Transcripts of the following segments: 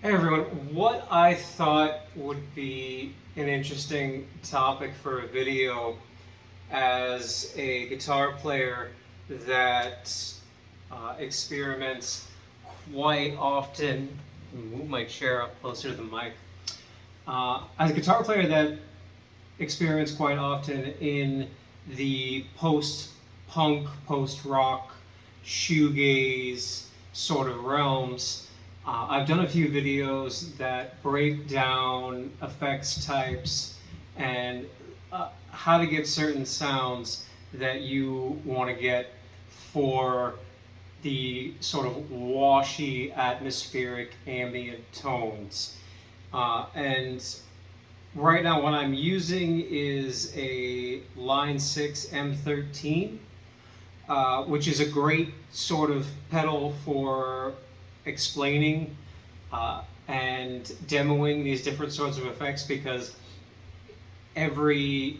Hey everyone, what I thought would be an interesting topic for a video as a guitar player that experiments quite often, move my chair up closer to the mic, as a guitar player that experience quite often in the post-punk, post-rock, shoegaze sort of realms. I've done a few videos that break down effects types and how to get certain sounds that you want to get for the sort of washy, atmospheric, ambient tones. And right now what I'm using is a Line 6 M13, which is a great sort of pedal for explaining and demoing these different sorts of effects, because every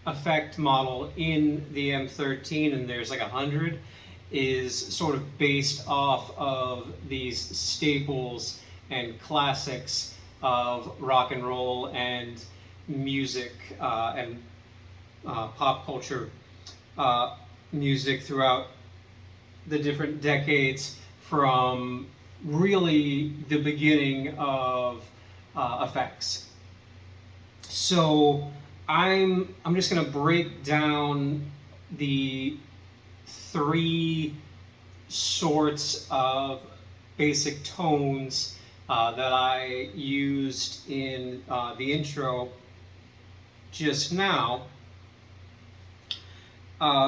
effect model in the M13, and there's like 100, is sort of based off of these staples and classics of rock and roll and music and pop culture music throughout the different decades, from really the beginning of effects. So I'm just going to break down the 3 sorts of basic tones that I used in the intro just now,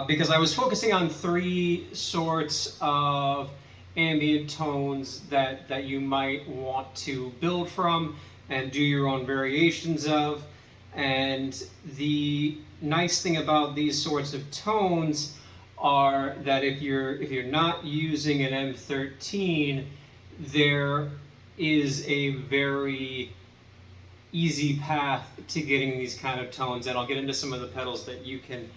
because I was focusing on 3 sorts of ambient tones that you might want to build from and do your own variations of. And the nice thing about these sorts of tones are that if you're not using an M13, there is a very easy path to getting these kind of tones, and I'll get into some of the pedals that you can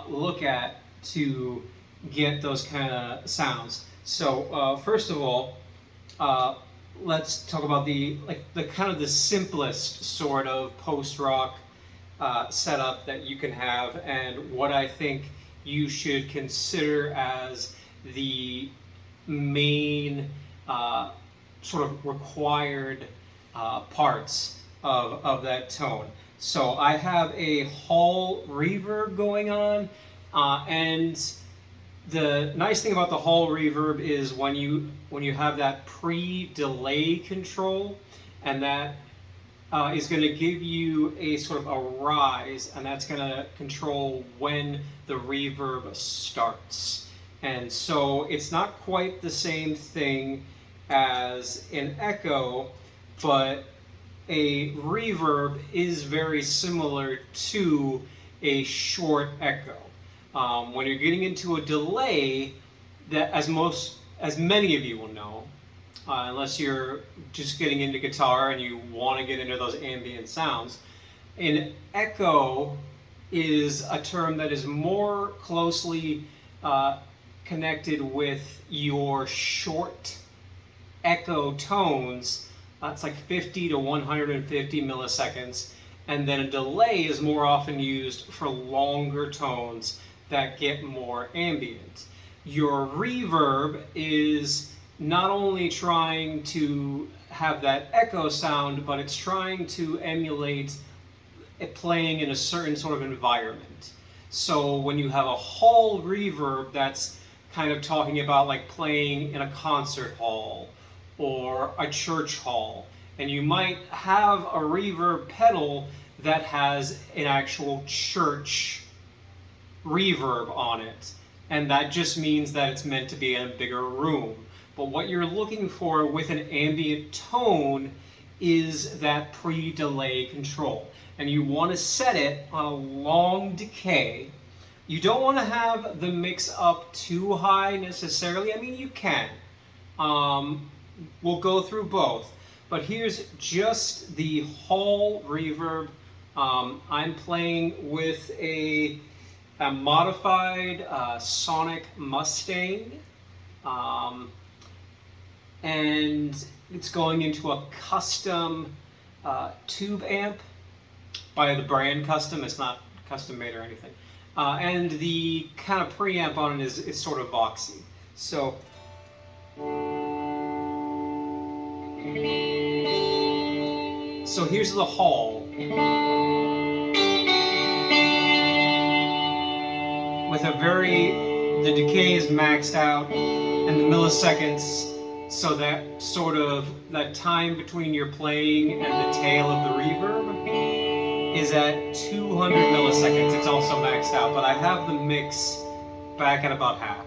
look at to get those kind of sounds. So first of all, let's talk about the kind of the simplest sort of post-rock setup that you can have, and what I think you should consider as the main sort of required parts of that tone. So I have a hall reverb going on, and the nice thing about the hall reverb is when you have that pre-delay control, and that is going to give you a sort of a rise, and that's going to control when the reverb starts. And so it's not quite the same thing as an echo, but a reverb is very similar to a short echo. When you're getting into a delay, that as many of you will know, unless you're just getting into guitar and you want to get into those ambient sounds, an echo is a term that is more closely connected with your short echo tones. It's like 50 to 150 milliseconds. And then a delay is more often used for longer tones that get more ambient. Your reverb is not only trying to have that echo sound, but it's trying to emulate it playing in a certain sort of environment. So when you have a hall reverb, that's kind of talking about like playing in a concert hall or a church hall, and you might have a reverb pedal that has an actual church reverb on it, and that just means that it's meant to be in a bigger room. But what you're looking for with an ambient tone is that pre-delay control, and you want to set it on a long decay. You don't want to have the mix up too high necessarily. I mean, you can. We'll go through both. But here's just the hall reverb. I'm playing with a modified Sonic Mustang. And it's going into a custom tube amp by the brand Custom. It's not custom made or anything. And the kind of preamp on it is sort of boxy. So here's the hall. the decay is maxed out, and the milliseconds, so that sort of that time between your playing and the tail of the reverb is at 200 milliseconds. It's also maxed out, but I have the mix back at about half.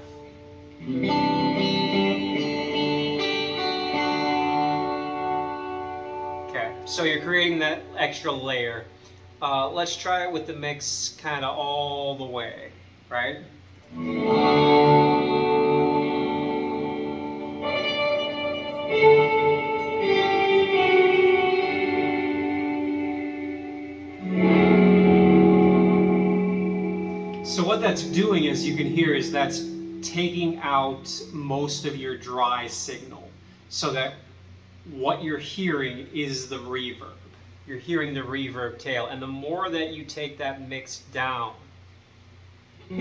Okay, so you're creating that extra layer. Let's try it with the mix kind of all the way, right? So what that's doing, as you can hear, is that's taking out most of your dry signal, so that what you're hearing is the reverb. You're hearing the reverb tail, and the more that you take that mix down, the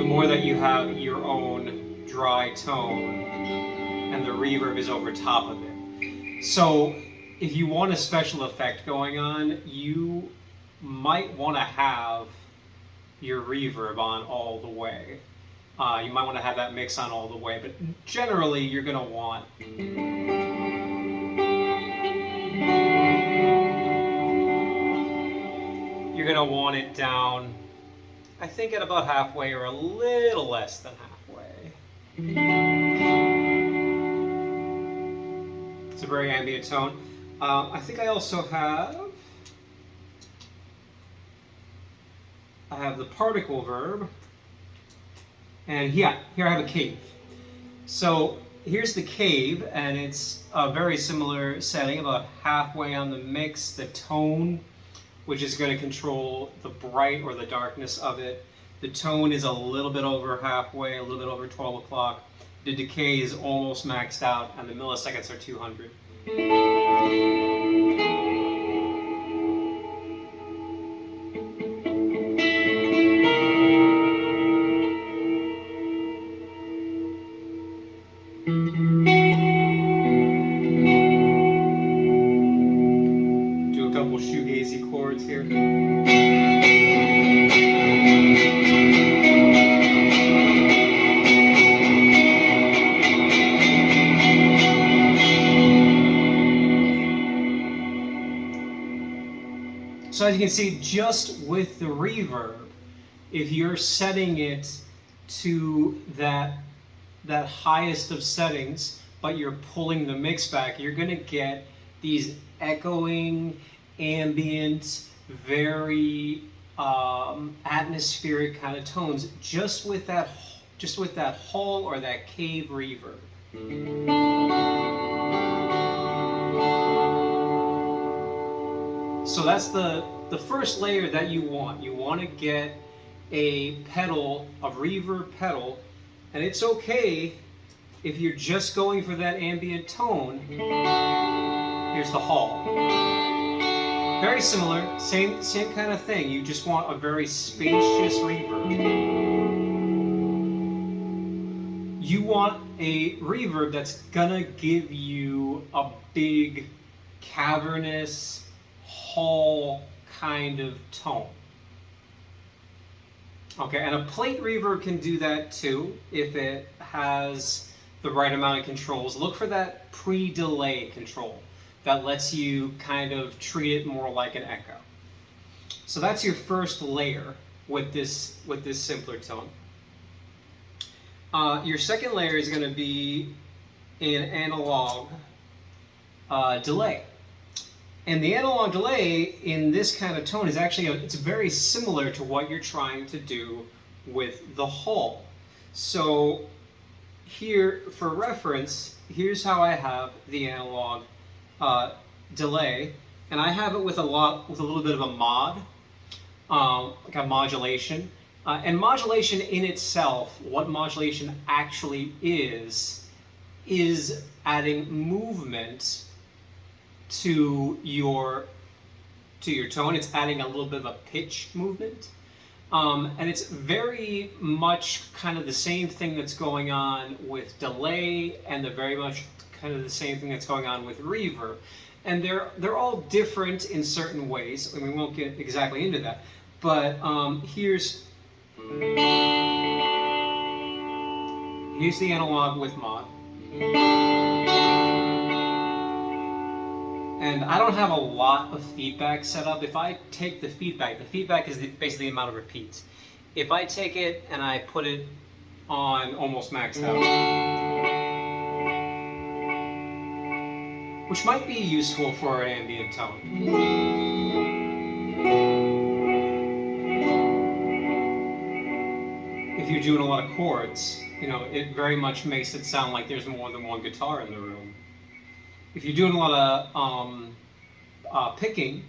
more that you have your own dry tone, and the reverb is over top of it. So if you want a special effect going on, you might want to have your reverb on all the way. You might want to have that mix on all the way, but generally you're going to want it down, I think, at about halfway or a little less than halfway. It's a very ambient tone. I think I also have the particle verb, and yeah, here I have a cave. So here's the cave, and it's a very similar setting, about halfway on the mix. The tone, which is going to control the bright or the darkness of it. The tone is a little bit over halfway, a little bit over 12 o'clock. The decay is almost maxed out, and the milliseconds are 200. Do a couple shoegazy chords here. So as you can see, just with the reverb, if you're setting it to that highest of settings, but you're pulling the mix back, you're going to get these echoing, ambient, very atmospheric kind of tones just with that hall or that cave reverb. So that's the first layer that you want. You want to get a pedal, a reverb pedal, and it's okay if you're just going for that ambient tone. Here's the hall. Very similar, same kind of thing. You just want a very spacious reverb. You want a reverb that's gonna give you a big, cavernous, hall kind of tone. Okay, and a plate reverb can do that too if it has the right amount of controls. Look for that pre-delay control that lets you kind of treat it more like an echo. So that's your first layer with this simpler tone. Your second layer is going to be an analog delay. And the analog delay in this kind of tone is actually, it's very similar to what you're trying to do with the hall. So here, for reference, here's how I have the analog delay, and I have it with a little bit of a mod, like a modulation. And modulation in itself, what modulation actually is adding movement to your tone. It's adding a little bit of a pitch movement, and it's very much kind of the same thing that's going on with delay, and very much kind of the same thing that's going on with reverb. And they're all different in certain ways, and we won't get exactly into that. But here's the analog with mod. And I don't have a lot of feedback set up. If I take the feedback is basically the amount of repeats. If I take it and I put it on almost maxed out, which might be useful for an ambient tone. If you're doing a lot of chords, you know, it very much makes it sound like there's more than one guitar in the room. If you're doing a lot of picking,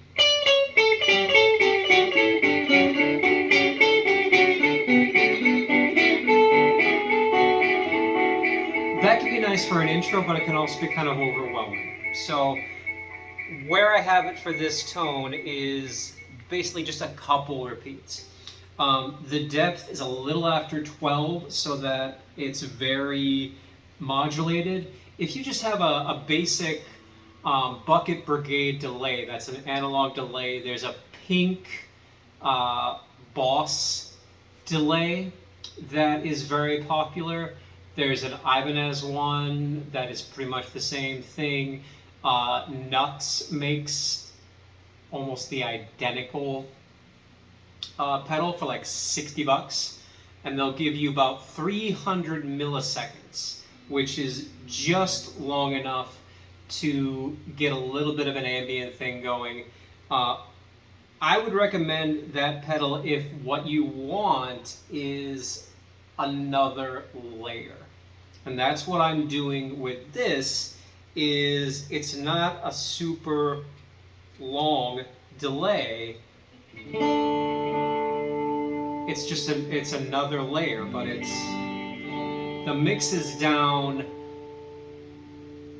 that can be nice for an intro, but it can also be kind of overwhelming. So where I have it for this tone is basically just a couple repeats. The depth is a little after 12 so that it's very modulated. If you just have a basic bucket brigade delay, that's an analog delay. There's a pink Boss delay that is very popular. There's an Ibanez one that is pretty much the same thing. Nuts makes almost the identical pedal for like $60, and they'll give you about 300 milliseconds, which is just long enough to get a little bit of an ambient thing going. I would recommend that pedal if what you want is another layer. And that's what I'm doing with this. Is it's not a super long delay. It's just it's another layer, but the mix is down.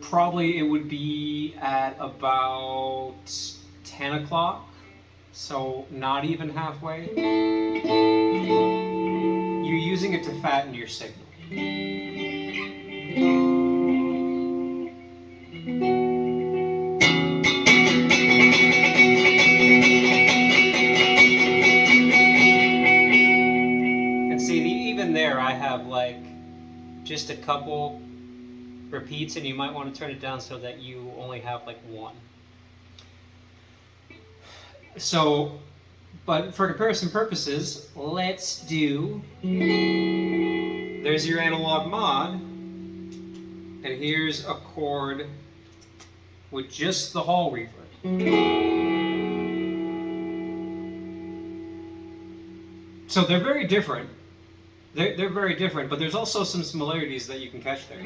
Probably it would be at about 10 o'clock, so not even halfway. You're using it to fatten your signal. And see, even there I have like just a couple repeats, and you might want to turn it down so that you only have like one. So, but for comparison purposes, let's do, there's your analog mod, and here's a chord with just the hall reverb. So they're very different. They're very different, but there's also some similarities that you can catch there.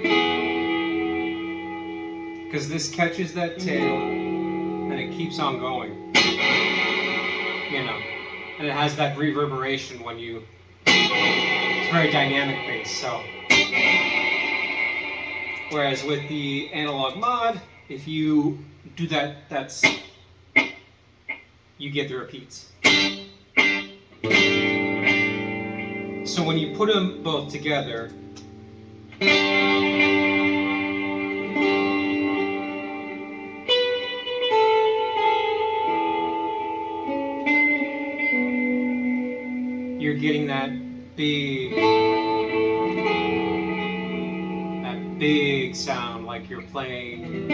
Because this catches that tail, and it keeps on going. You know, and it has that reverberation when you, it's very dynamic bass, so. Whereas with the analog mod, if you do that, you get the repeats. So when you put them both together, you're getting that big sound, like you're playing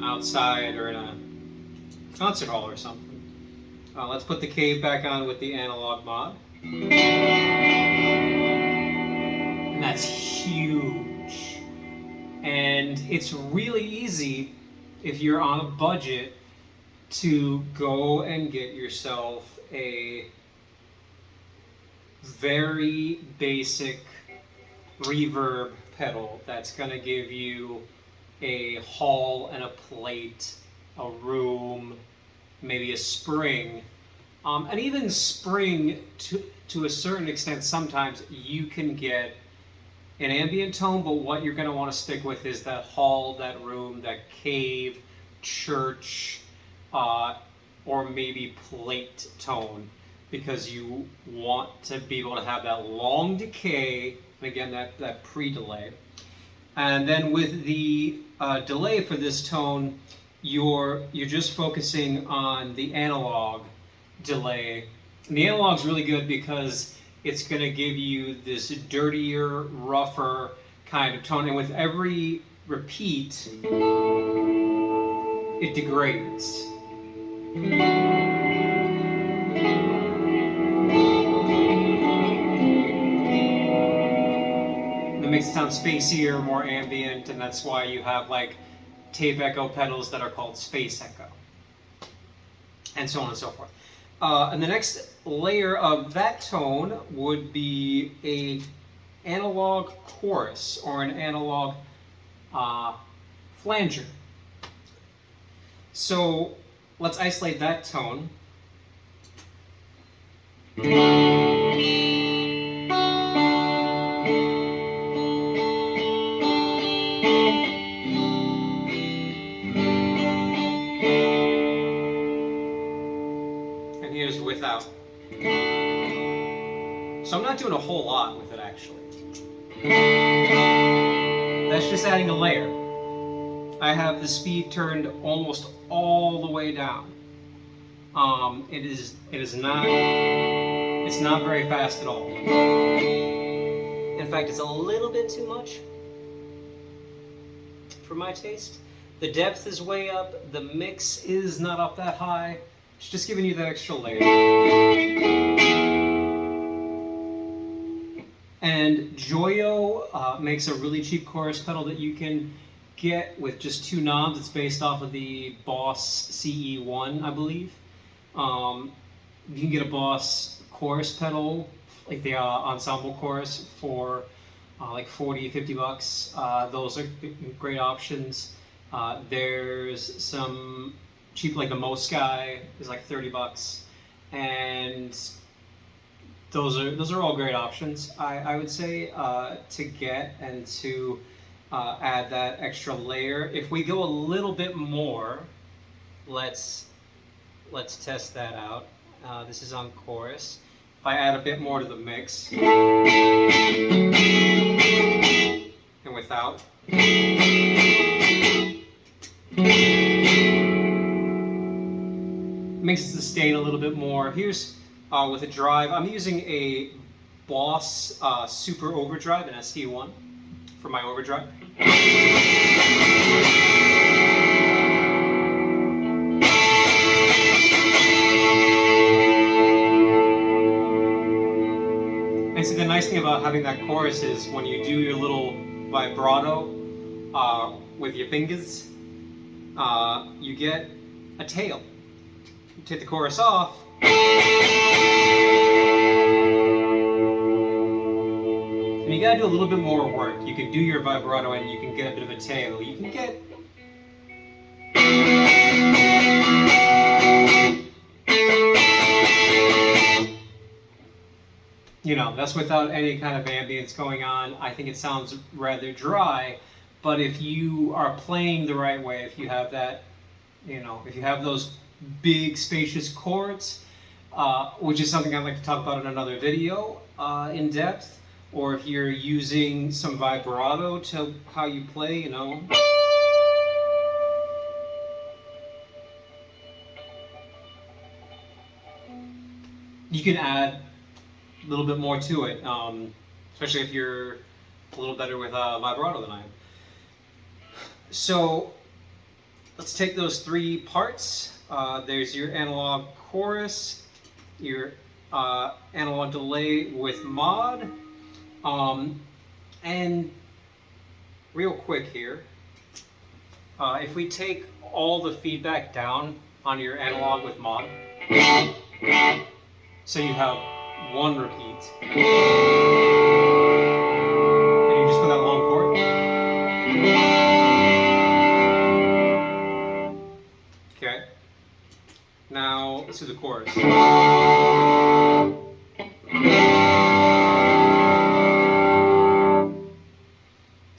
outside or in a concert hall or something. Let's put the cave back on with the analog mod. And that's huge. And it's really easy if you're on a budget to go and get yourself a very basic reverb pedal that's going to give you a hall and a plate, a room, maybe a spring, and even spring to a certain extent. Sometimes you can get an ambient tone, but what you're going to want to stick with is that hall, that room, that cave, church, or maybe plate tone, because you want to be able to have that long decay, and again that pre-delay. And then with the delay for this tone, you're just focusing on the analog delay. And the analog's really good because it's going to give you this dirtier, rougher kind of tone, and with every repeat, it degrades. It makes it sound spacier, more ambient, and that's why you have like tape echo pedals that are called space echo, and so on and so forth. And the next layer of that tone would be a analog chorus or an analog flanger. So let's isolate that tone. Without. So I'm not doing a whole lot with it actually. That's just adding a layer. I have the speed turned almost all the way down. It's not very fast at all. In fact, it's a little bit too much for my taste. The depth is way up, the mix is not up that high. It's just giving you that extra layer. And Joyo makes a really cheap chorus pedal that you can get with just 2 knobs. It's based off of the Boss CE1, I believe. You can get a Boss chorus pedal, like the ensemble chorus, for like 40, 50 bucks. Those are great options. There's some cheap, like the Mosky is like 30 bucks, and those are all great options, I would say, to get and to add that extra layer. If we go a little bit more, let's test that out. This is on chorus. If I add a bit more to the mix, and without, makes it sustain a little bit more. Here's with a drive. I'm using a Boss Super Overdrive, an ST1, for my overdrive. And see, the nice thing about having that chorus is when you do your little vibrato with your fingers, you get a tail. You take the chorus off, and you gotta do a little bit more work. You can do your vibrato and you can get a bit of a tail. You can get that's without any kind of ambience going on. I think it sounds rather dry, but if you are playing the right way, if you have that, if you have those big spacious chords, which is something I'd like to talk about in another video in depth, or if you're using some vibrato to how you play, you can add a little bit more to it, especially if you're a little better with vibrato than I am. So let's take those 3 parts. There's your analog chorus, your analog delay with mod, and real quick here, if we take all the feedback down on your analog with mod, so you have 1 repeat, and you just put that long chord. Okay. Now let's do the chorus. I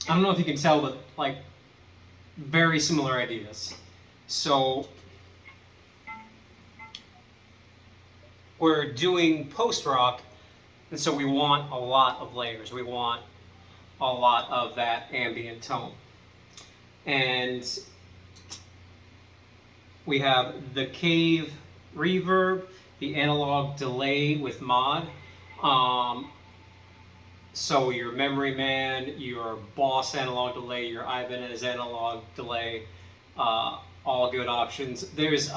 don't know if you can tell, but like very similar ideas. So we're doing post-rock, and so we want a lot of layers. We want a lot of that ambient tone. And We have the Cave Reverb, the analog delay with mod. So your Memory Man, your Boss analog delay, your Ibanez analog delay, all good options. There's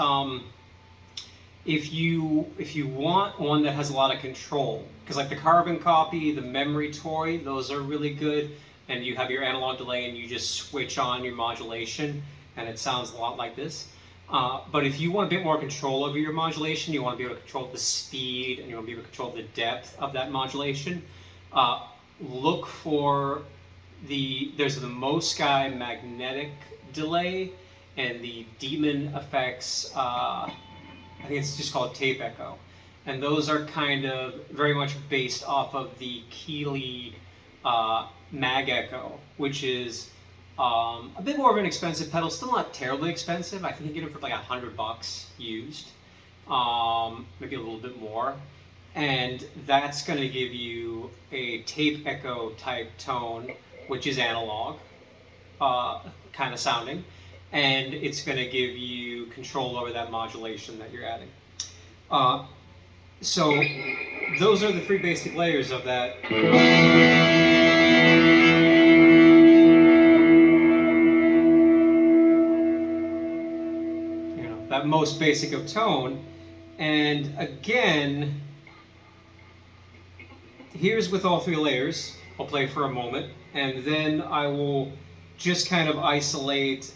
if you want one that has a lot of control, because like the Carbon Copy, the Memory Toy, those are really good, and you have your analog delay and you just switch on your modulation and it sounds a lot like this. But if you want a bit more control over your modulation, you want to be able to control the speed and you want to be able to control the depth of that modulation, look for there's the MoSky magnetic delay and the Demon Effects, I think it's just called Tape Echo. And those are kind of very much based off of the Keeley Mag Echo, which is a bit more of an expensive pedal, still not terribly expensive. I think you get it for like $100 used, maybe a little bit more. And that's going to give you a tape echo type tone, which is analog kind of sounding, and it's going to give you control over that modulation that you're adding. So those are the three basic layers of that. That most basic of tone. And again, here's with all three layers. I'll play for a moment, and then I will just kind of isolate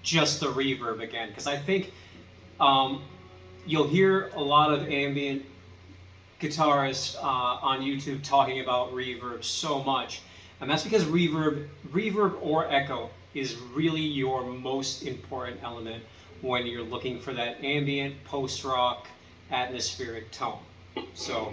just the reverb again, because I think you'll hear a lot of ambient guitarists on YouTube talking about reverb so much, and that's because reverb or echo is really your most important element when you're looking for that ambient, post-rock, atmospheric tone. So.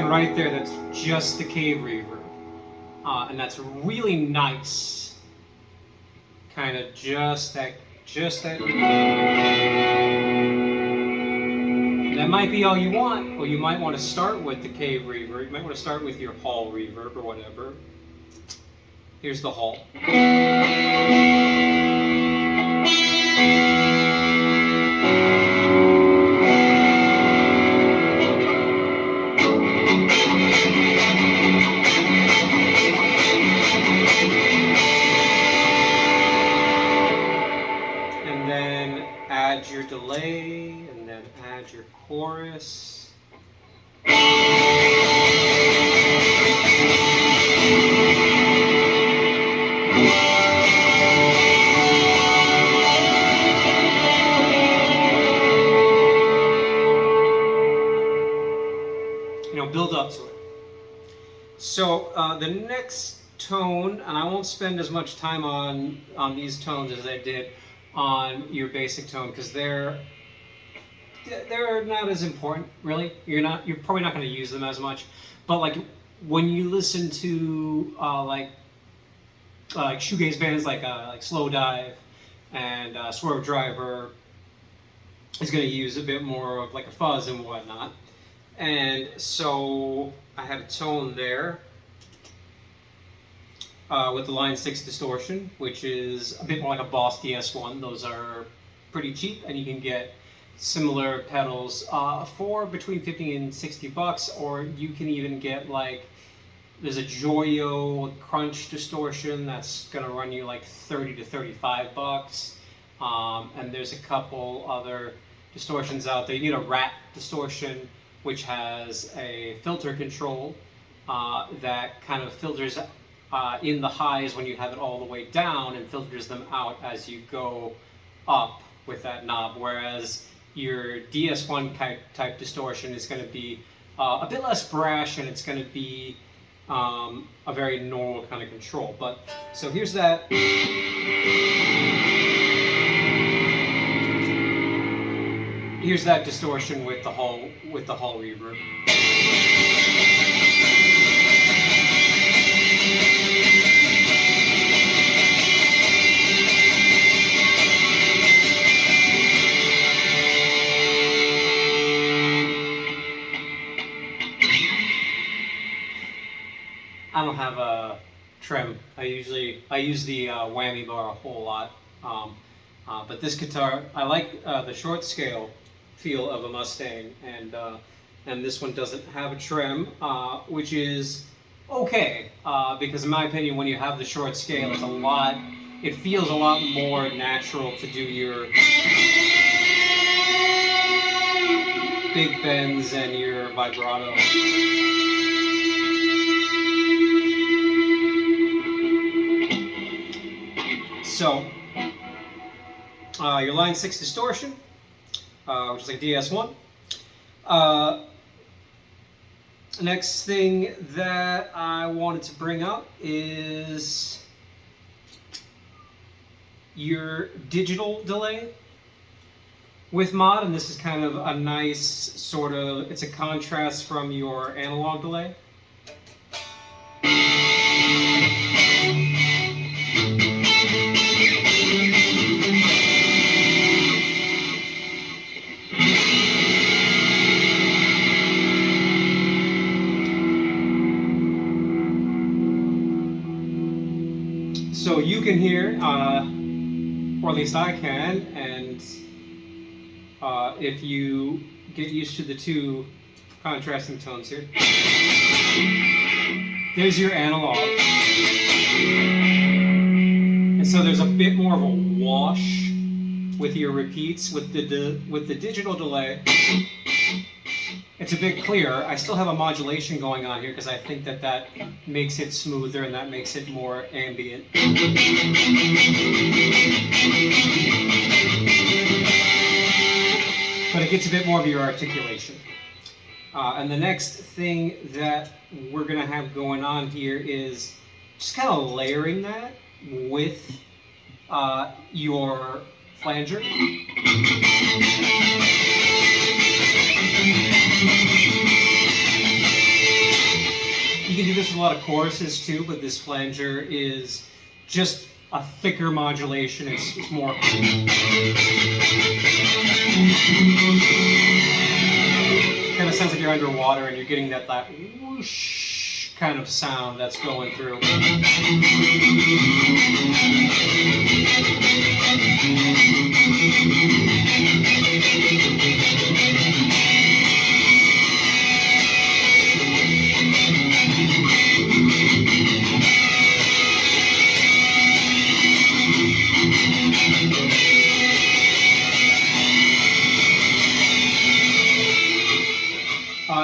Right there, that's just the Cave Reverb, and that's really nice. Kind of just that. That might be all you want, or you might want to start with the Cave Reverb. You might want to start with your Hall Reverb or whatever. Here's the Hall. Your delay, and then add your chorus. Build up to it. So the next tone, and I won't spend as much time on these tones as I did on your basic tone, because they're not as important, really. You're probably not going to use them as much. But like when you listen to like shoegaze bands like Slowdive and Swerve Driver is going to use a bit more of like a fuzz and whatnot. And so I have a tone there. With the Line 6 distortion, which is a bit more like a Boss DS1. Those are pretty cheap, and you can get similar pedals for between $50 and $60, or you can even get like, there's a Joyo Crunch distortion that's gonna run you like $30 to $35. and there's a couple other distortions out there. You need a rat distortion, which has a filter control that kind of filters in the highs when you have it all the way down and filters them out as you go up with that knob, whereas your DS1 type distortion is going to be a bit less brash, and it's going to be a very normal kind of control. But so here's that. Here's that distortion with the hall reverb. I don't have a trim. I use the whammy bar a whole lot. But this guitar, I like the short scale feel of a Mustang, and this one doesn't have a trim, which is okay, because in my opinion, when you have the short scale, it feels a lot more natural to do your big bends and your vibrato. So, your line 6 distortion, which is like DS1. Next thing that I wanted to bring up is your digital delay with mod, and this is kind of a nice sort of, it's a contrast from your analog delay. So you can hear, or at least I can, and if you get used to the two contrasting tones here, there's your analog. And so there's a bit more of a wash with your repeats. With the digital delay, it's a bit clearer. I still have a modulation going on here because I think that makes it smoother and that makes it more ambient. But it gets a bit more of your articulation. And the next thing that we're going to have going on here is just kind of layering that with your flanger. You can do this with a lot of choruses too, but this flanger is just a thicker modulation. It's more. Kind of sounds like you're underwater and you're getting that whoosh kind of sound that's going through.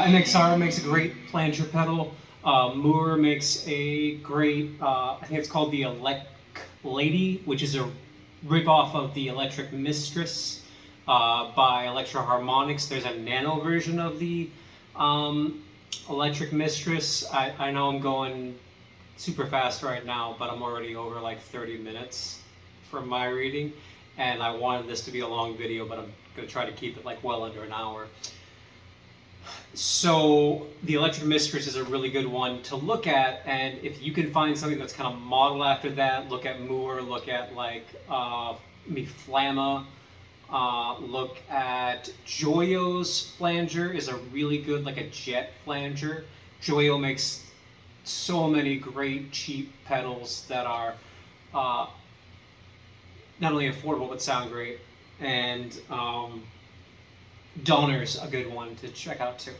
NXR makes a great flanger pedal. Moore makes a great, I think it's called the Elect Lady, which is a rip-off of the Electric Mistress by Electro Harmonics. There's a nano version of the Electric Mistress. I know I'm going super fast right now, but I'm already over like 30 minutes from my reading, and I wanted this to be a long video, but I'm going to try to keep it like well under an hour. So the Electric Mistress is a really good one to look at, and if you can find something that's kind of modeled after that, look at Moore, look at like maybe Flamma, look at Joyo's flanger is a really good, like a jet flanger. Joyo makes so many great cheap pedals that are not only affordable but sound great, and Donner's a good one to check out too.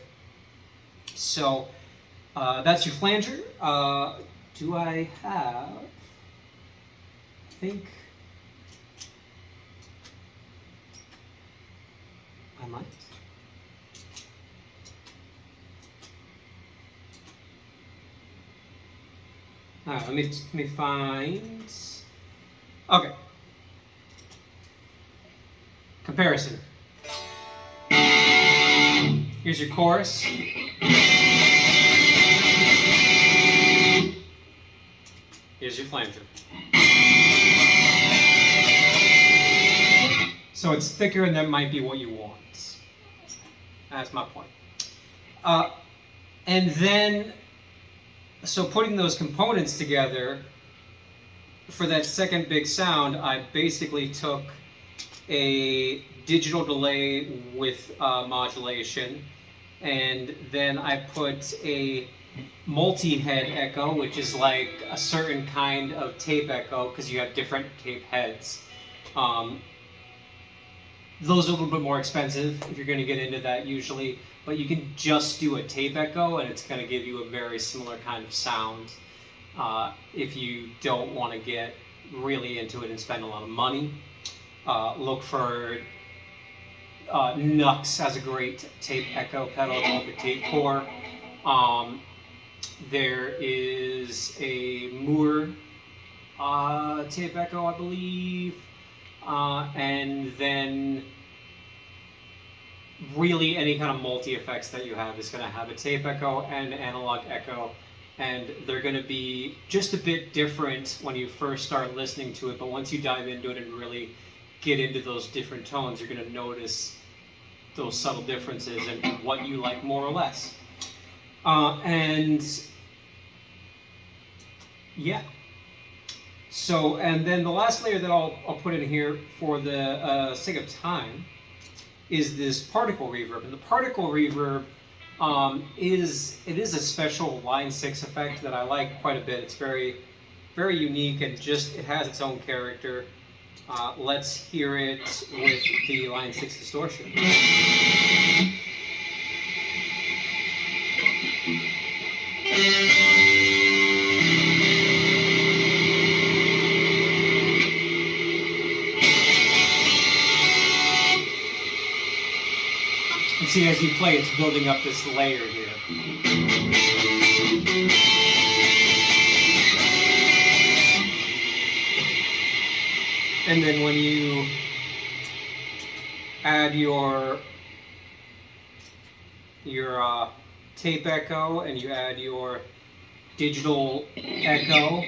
So that's your flanger. Do I have? I think I might. All right, let me find. Okay. Comparison. Here's your chorus. Here's your flanger. So it's thicker, and that might be what you want. That's my point. And then, so putting those components together, for that second big sound, I basically took a digital delay with modulation, and then I put a multi-head echo, which is like a certain kind of tape echo, because you have different tape heads. Those are a little bit more expensive if you're going to get into that usually, but you can just do a tape echo and it's going to give you a very similar kind of sound if you don't want to get really into it and spend a lot of money. Look for Nux has a great tape echo pedal called the Tape Core. There is a Moore tape echo, I believe. And then really any kind of multi-effects that you have is going to have a tape echo and analog echo, and they're going to be just a bit different when you first start listening to it, but once you dive into it and really get into those different tones, you're going to notice those subtle differences and what you like more or less. And yeah. So, and then the last layer that I'll put in here for the sake of time is this particle reverb. And the particle reverb is a special line 6 effect that I like quite a bit. It's very, very unique and just it has its own character. Let's hear it with the line 6 distortion. And see, as you play, it's building up this layer here. And then when you add your tape echo and you add your digital echo,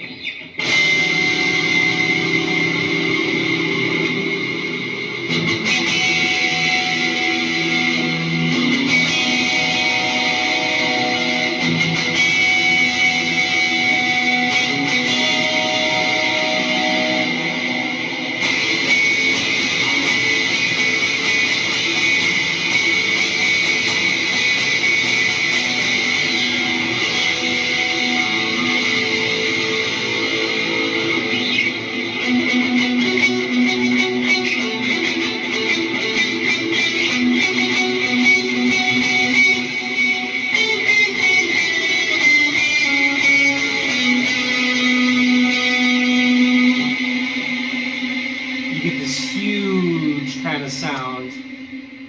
sound.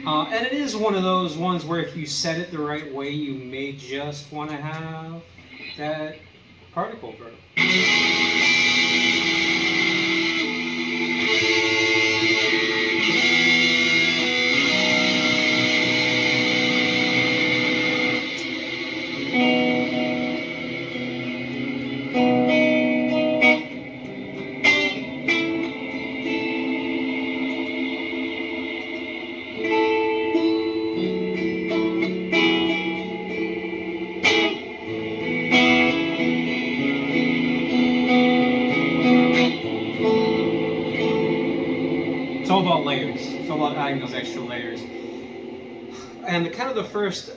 And it is one of those ones where if you set it the right way, you may just want to have that particle verb. It's all about layers. It's all about adding those extra layers. And the first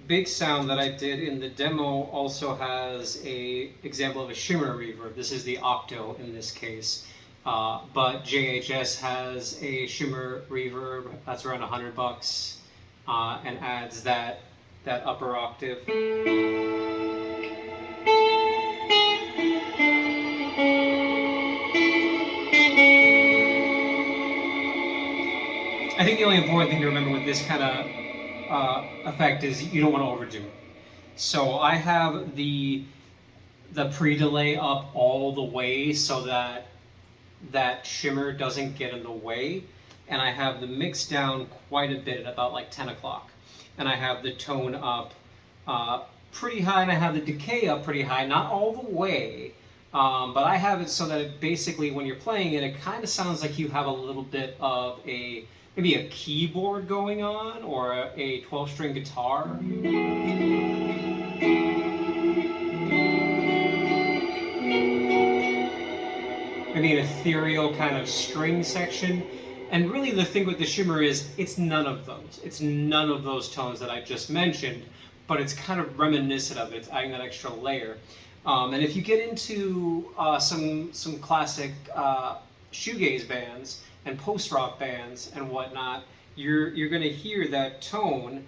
big sound that I did in the demo also has a example of a shimmer reverb. This is the octo in this case. But JHS has a shimmer reverb that's around $100 and adds that upper octave. I think the only important thing to remember with this kind of effect is you don't want to overdo it. So I have the pre-delay up all the way so that that shimmer doesn't get in the way, and I have the mix down quite a bit at about like 10 o'clock, and I have the tone up pretty high, and I have the decay up pretty high, not all the way, but I have it so that it basically, when you're playing it, it kind of sounds like you have a little bit of maybe a keyboard going on, or a 12-string guitar. Maybe an ethereal kind of string section. And really the thing with the shimmer is it's none of those. It's none of those tones that I just mentioned, but it's kind of reminiscent of it. It's adding that extra layer. And if you get into some classic shoegaze bands and post-rock bands and whatnot, you're going to hear that tone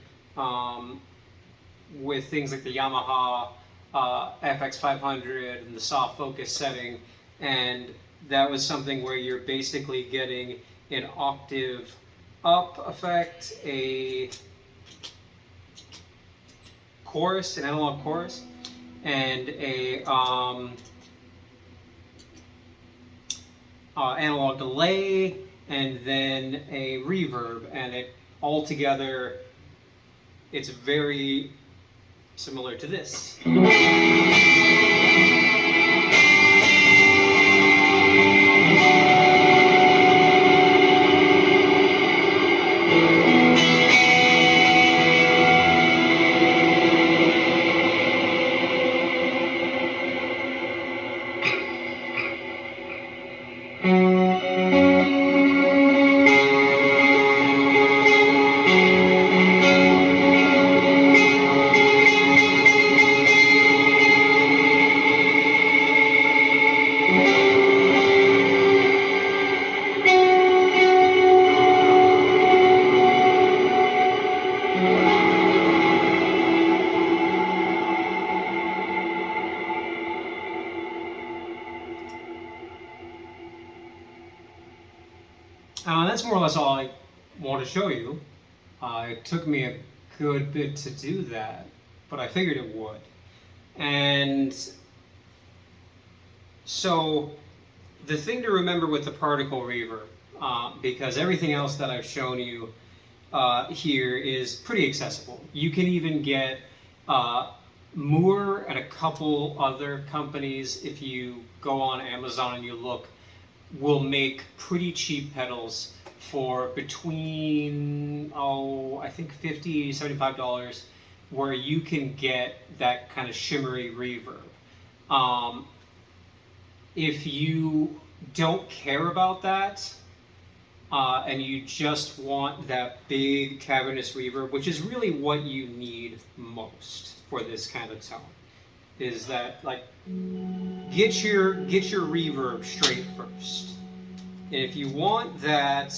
with things like the Yamaha FX500 and the soft focus setting, and that was something where you're basically getting an octave up effect, a chorus, an analog chorus, and a analog delay, and then a reverb, and it all together, it's very similar to this. That's more or less all I want to show you. It took me a good bit to do that, but I figured it would. And so the thing to remember with the particle reverb, because everything else that I've shown you here is pretty accessible. You can even get Moore and a couple other companies, if you go on Amazon and you look, will make pretty cheap pedals for between, I think $50, $75, where you can get that kind of shimmery reverb. If you don't care about that, and you just want that big cavernous reverb, which is really what you need most for this kind of tone, is that, like, get your reverb straight first. And if you want that,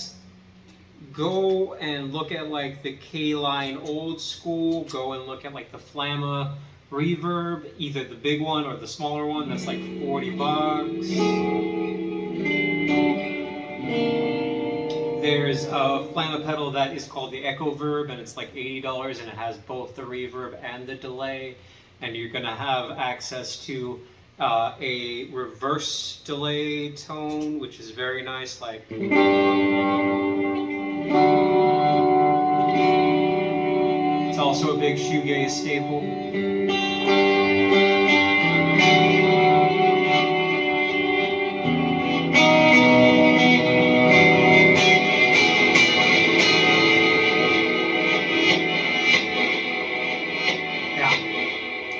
go and look at like the K-Line old school, go and look at like the Flamma reverb, either the big one or the smaller one, that's like $40. There's a Flamma pedal that is called the Echo Verb, and it's like $80, and it has both the reverb and the delay, and you're gonna have access to a reverse delay tone, which is very nice, like it's also a big shoegaze staple.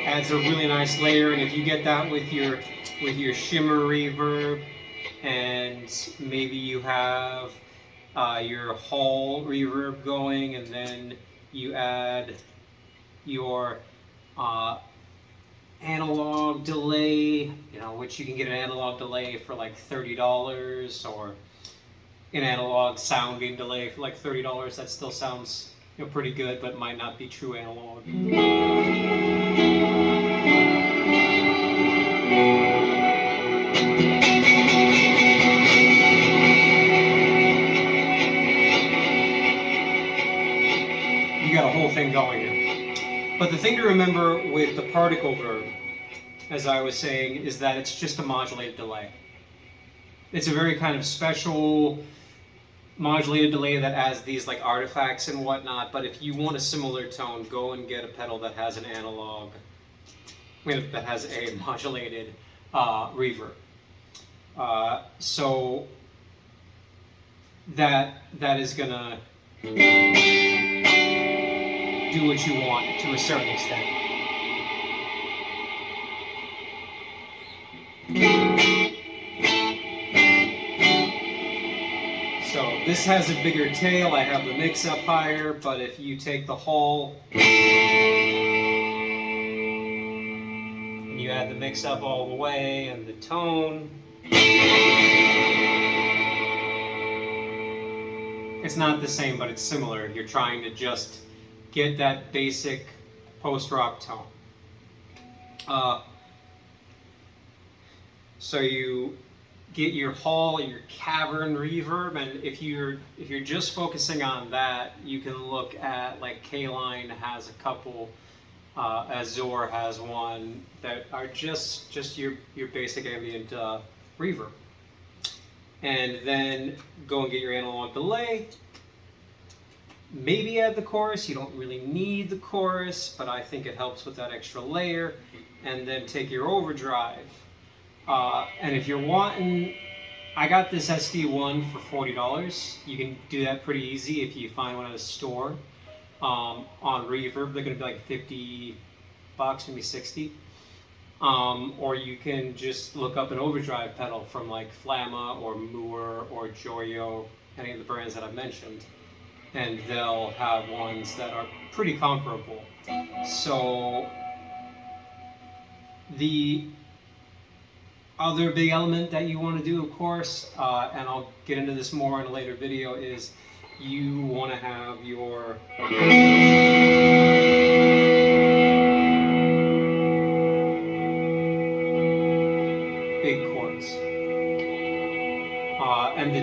Adds a really nice layer, and if you get that with your shimmer reverb, and maybe you have your hall reverb going, and then you add your analog delay, which you can get an analog delay for like $30, or an analog sounding delay for like $30. That still sounds pretty good, but might not be true analog. But the thing to remember with the particle verb, as I was saying, is that it's just a modulated delay. It's a very kind of special modulated delay that adds these like artifacts and whatnot. But if you want a similar tone, go and get a pedal that has an analog, that has a modulated reverb. So that is gonna do what you want to a certain extent. So this has a bigger tail, I have the mix up higher, but if you take the whole and you add the mix up all the way and the tone, it's not the same, but it's similar. You're trying to just get that basic post-rock tone. So you get your hall, your cavern reverb, and if you're just focusing on that, you can look at like K-Line has a couple, Azor has one that are just your basic ambient reverb. And then go and get your analog delay. Maybe add the chorus. You don't really need the chorus, but I think it helps with that extra layer. And then take your overdrive. And if you're wanting, I got this SD1 for $40. You can do that pretty easy if you find one at a store. On reverb, they're going to be like $50, maybe 60. Or you can just look up an overdrive pedal from like Flamma or Moore or Joyo, any of the brands that I've mentioned, and they'll have ones that are pretty comparable. So the other big element that you want to do, of course, and I'll get into this more in a later video, is you want to have your big chords. And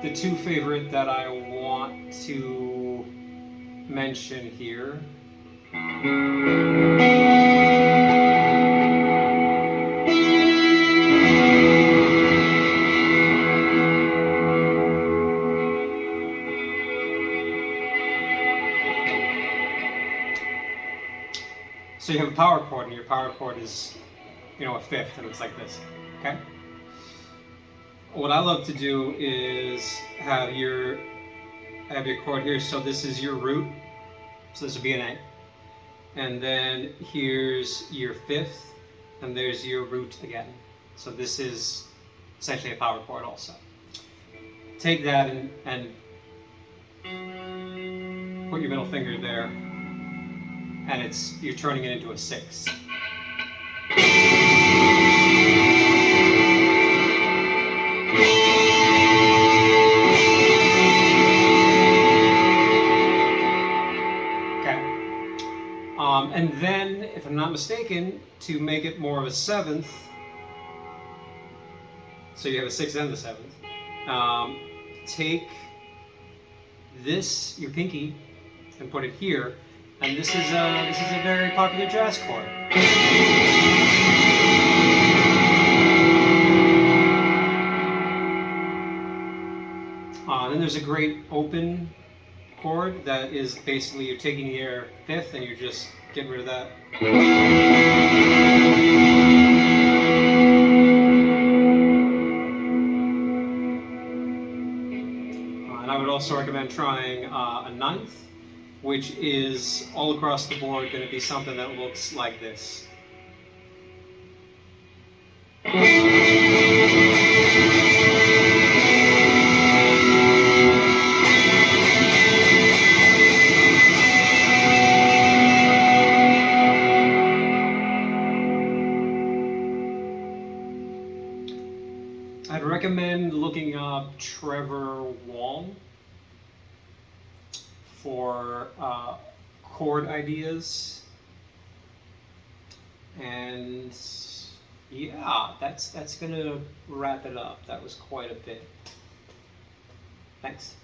the two favorite that I want to mention here so you have a power chord, and your power chord is, a fifth, and it's like this, okay? What I love to do is have your chord here, so this is your root, so this would be an A. And then here's your fifth, and there's your root again. So this is essentially a power chord also. Take that and put your middle finger there, and you're turning it into a six. And then, if I'm not mistaken, to make it more of a seventh, so you have a sixth and the seventh, take this, your pinky, and put it here, and this is a very popular jazz chord. Then there's a great open chord that is basically you're taking your fifth and you're just getting rid of that. And I would also recommend trying a ninth, which is all across the board going to be something that looks like this. I'd recommend looking up Trevor Wong for chord ideas, and yeah, that's gonna wrap it up. That was quite a bit. Thanks.